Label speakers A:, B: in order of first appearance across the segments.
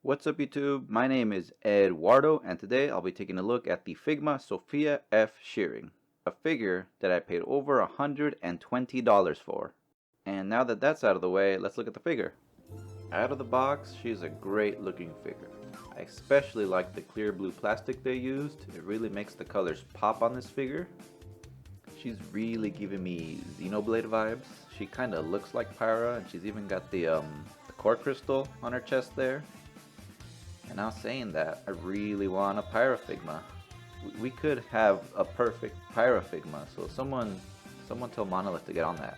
A: What's up YouTube? My name is Eduardo and today I'll be taking a look at the Figma Sophia F Shirring, a figure that I paid over $120 for. And now that that's out of the way, let's look at the figure. Out of the box, she's a great looking figure. I especially like the clear blue plastic they used. It really makes the colors pop on this figure. She's really giving me Xenoblade vibes. She kind of looks like Pyra, and she's even got the core crystal on her chest there. And now saying that, I really want a Pyra Figma. We could have a perfect Pyra Figma, so someone tell Monolith to get on that.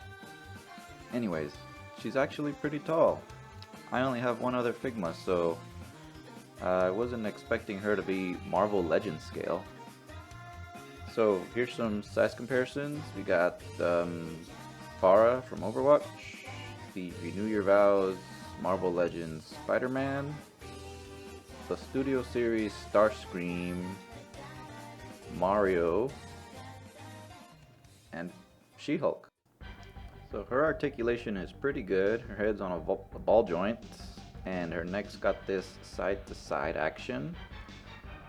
A: Anyways, she's actually pretty tall. I only have one other Figma, so I wasn't expecting her to be Marvel Legends scale. So here's some size comparisons. We got Pharah from Overwatch, the Renew Your Vows Marvel Legends Spider-Man, the Studio Series Starscream, Mario, and She-Hulk. So her articulation is pretty good. Her head's on a ball joint, and her neck's got this side-to-side action.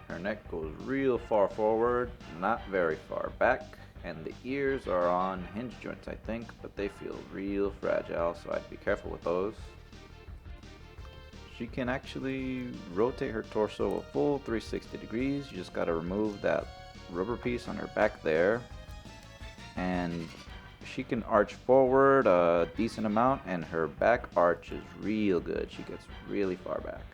A: Her neck goes real far forward, not very far back, and the ears are on hinge joints, I think, but they feel real fragile, so I'd be careful with those. She can actually rotate her torso a full 360 degrees. You just gotta remove that rubber piece on her back there. And she can arch forward a decent amount, and her back arch is real good. She gets really far back.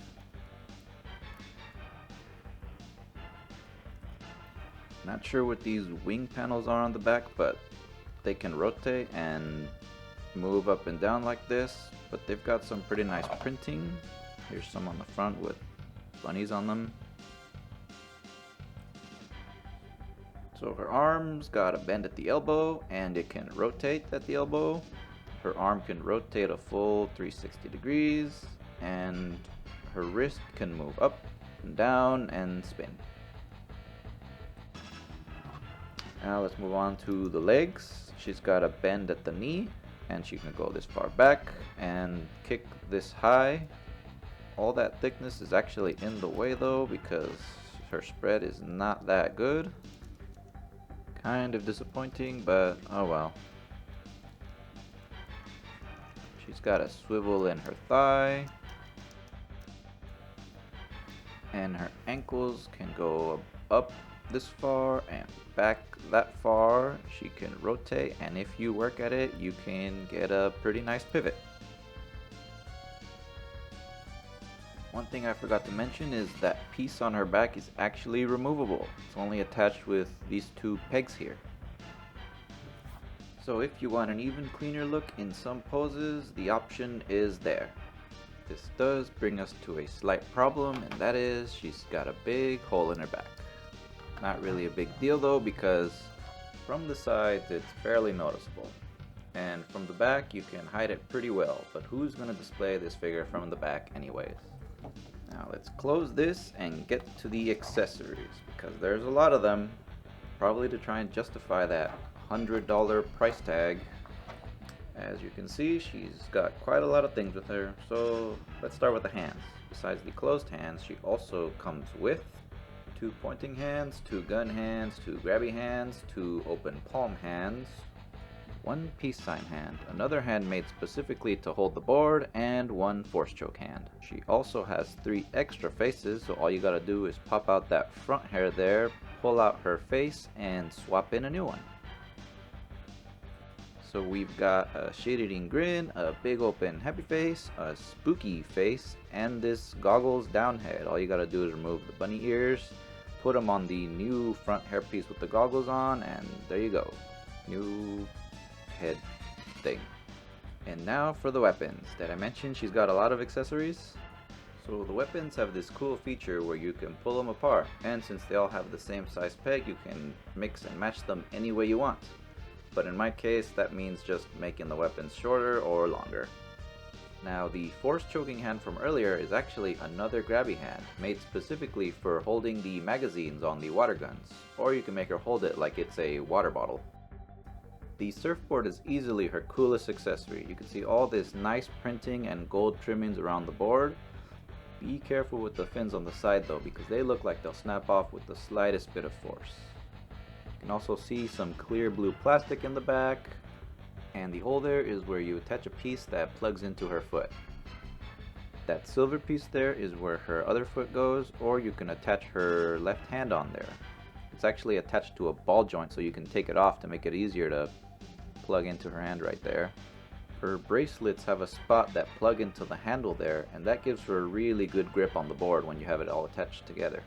A: Not sure what these wing panels are on the back, but they can rotate and move up and down like this. But they've got some pretty nice printing. Here's some on the front with bunnies on them. So her arm's got a bend at the elbow, and it can rotate at the elbow. Her arm can rotate a full 360 degrees, and her wrist can move up and down and spin. Now let's move on to the legs. She's got a bend at the knee, and she can go this far back and kick this high. All that thickness is actually in the way though, because her spread is not that good. Kind of disappointing, but oh well. She's got a swivel in her thigh, and her ankles can go up this far and back that far. She can rotate, and if you work at it, you can get a pretty nice pivot. One thing I forgot to mention is that piece on her back is actually removable. It's only attached with these two pegs here. So if you want an even cleaner look in some poses, the option is there. This does bring us to a slight problem, and that is she's got a big hole in her back. Not really a big deal though, because from the sides it's barely noticeable. And from the back you can hide it pretty well, but who's gonna display this figure from the back anyways? Now let's close this and get to the accessories, because there's a lot of them, probably to try and justify that $100 price tag. As you can see, she's got quite a lot of things with her, so let's start with the hands. Besides the closed hands, she also comes with 2 pointing hands, 2 gun hands, 2 grabby hands, 2 open palm hands, 1 peace sign hand, another hand made specifically to hold the board, and 1 force choke hand. She also has 3 extra faces, so all you gotta do is pop out that front hair there, pull out her face, and swap in a new one. So we've got a shade-eating grin, a big open happy face, a spooky face, and this goggles down head. All you gotta do is remove the bunny ears, put them on the new front hairpiece with the goggles on, and there you go. New head thing. And now for the weapons. Did I mention she's got a lot of accessories? So the weapons have this cool feature where you can pull them apart, and since they all have the same size peg, you can mix and match them any way you want. But in my case, that means just making the weapons shorter or longer. Now the force choking hand from earlier is actually another grabby hand, made specifically for holding the magazines on the water guns, or you can make her hold it like it's a water bottle. The surfboard is easily her coolest accessory. You can see all this nice printing and gold trimmings around the board. Be careful with the fins on the side though, because they look like they'll snap off with the slightest bit of force. You can also see some clear blue plastic in the back, and the hole there is where you attach a piece that plugs into her foot. That silver piece there is where her other foot goes, or you can attach her left hand on there. It's actually attached to a ball joint, so you can take it off to make it easier to plug into her hand right there. Her bracelets have a spot that plug into the handle there, and that gives her a really good grip on the board when you have it all attached together.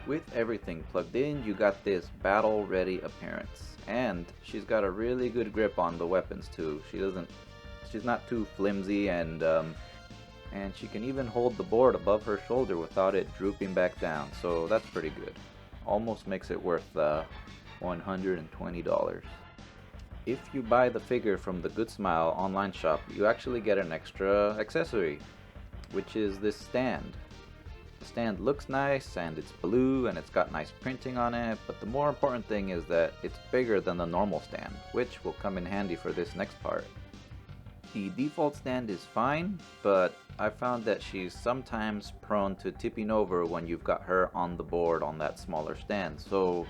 A: With everything plugged in, you got this battle ready appearance, and she's got a really good grip on the weapons too. She's not too flimsy, and she can even hold the board above her shoulder without it drooping back down, so that's pretty good. Almost makes it worth the $120. If you buy the figure from the Good Smile online shop, you actually get an extra accessory, which is this stand. The stand looks nice, and it's blue, and it's got nice printing on it, but the more important thing is that it's bigger than the normal stand, which will come in handy for this next part. The default stand is fine, but I found that she's sometimes prone to tipping over when you've got her on the board on that smaller stand, so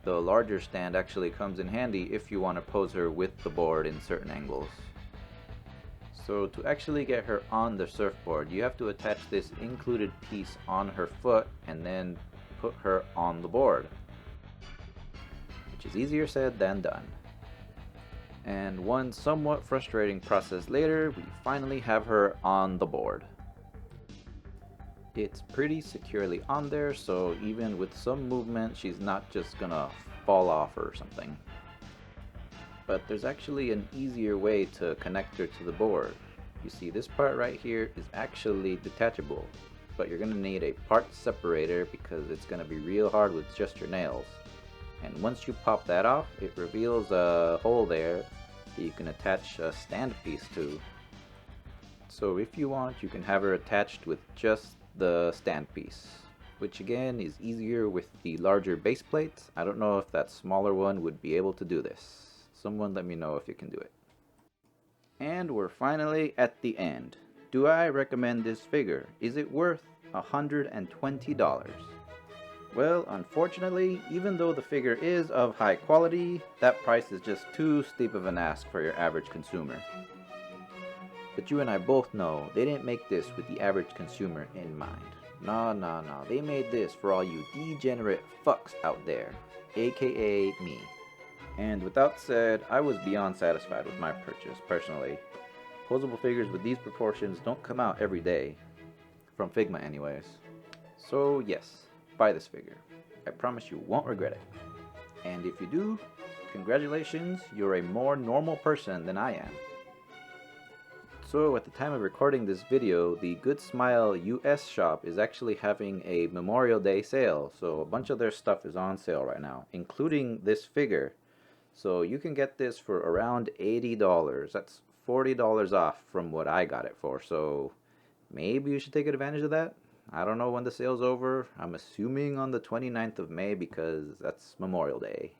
A: the larger stand actually comes in handy if you want to pose her with the board in certain angles. So to actually get her on the surfboard, you have to attach this included piece on her foot and then put her on the board, which is easier said than done. And one somewhat frustrating process later, we finally have her on the board. It's pretty securely on there, so even with some movement, she's not just gonna fall off or something. But there's actually an easier way to connect her to the board. You see, this part right here is actually detachable, but you're gonna need a part separator because it's gonna be real hard with just your nails. And once you pop that off, it reveals a hole there that you can attach a stand piece to. So if you want, you can have her attached with just the stand piece, which again is easier with the larger base plate. I don't know if that smaller one would be able to do this. Someone let me know if you can do it. And we're finally at the end. Do I recommend this figure? Is it worth $120? Well, unfortunately, even though the figure is of high quality, that price is just too steep of an ask for your average consumer. But you and I both know they didn't make this with the average consumer in mind. No. They made this for all you degenerate fucks out there, aka me. And with that said, I was beyond satisfied with my purchase, personally. Posable figures with these proportions don't come out every day. From Figma anyways. So yes, buy this figure. I promise you won't regret it. And if you do, congratulations, you're a more normal person than I am. So at the time of recording this video, the Good Smile US shop is actually having a Memorial Day sale, so a bunch of their stuff is on sale right now, including this figure. So you can get this for around $80. That's $40 off from what I got it for, so maybe you should take advantage of that. I don't know when the sale's over. I'm assuming on the 29th of May because that's Memorial Day.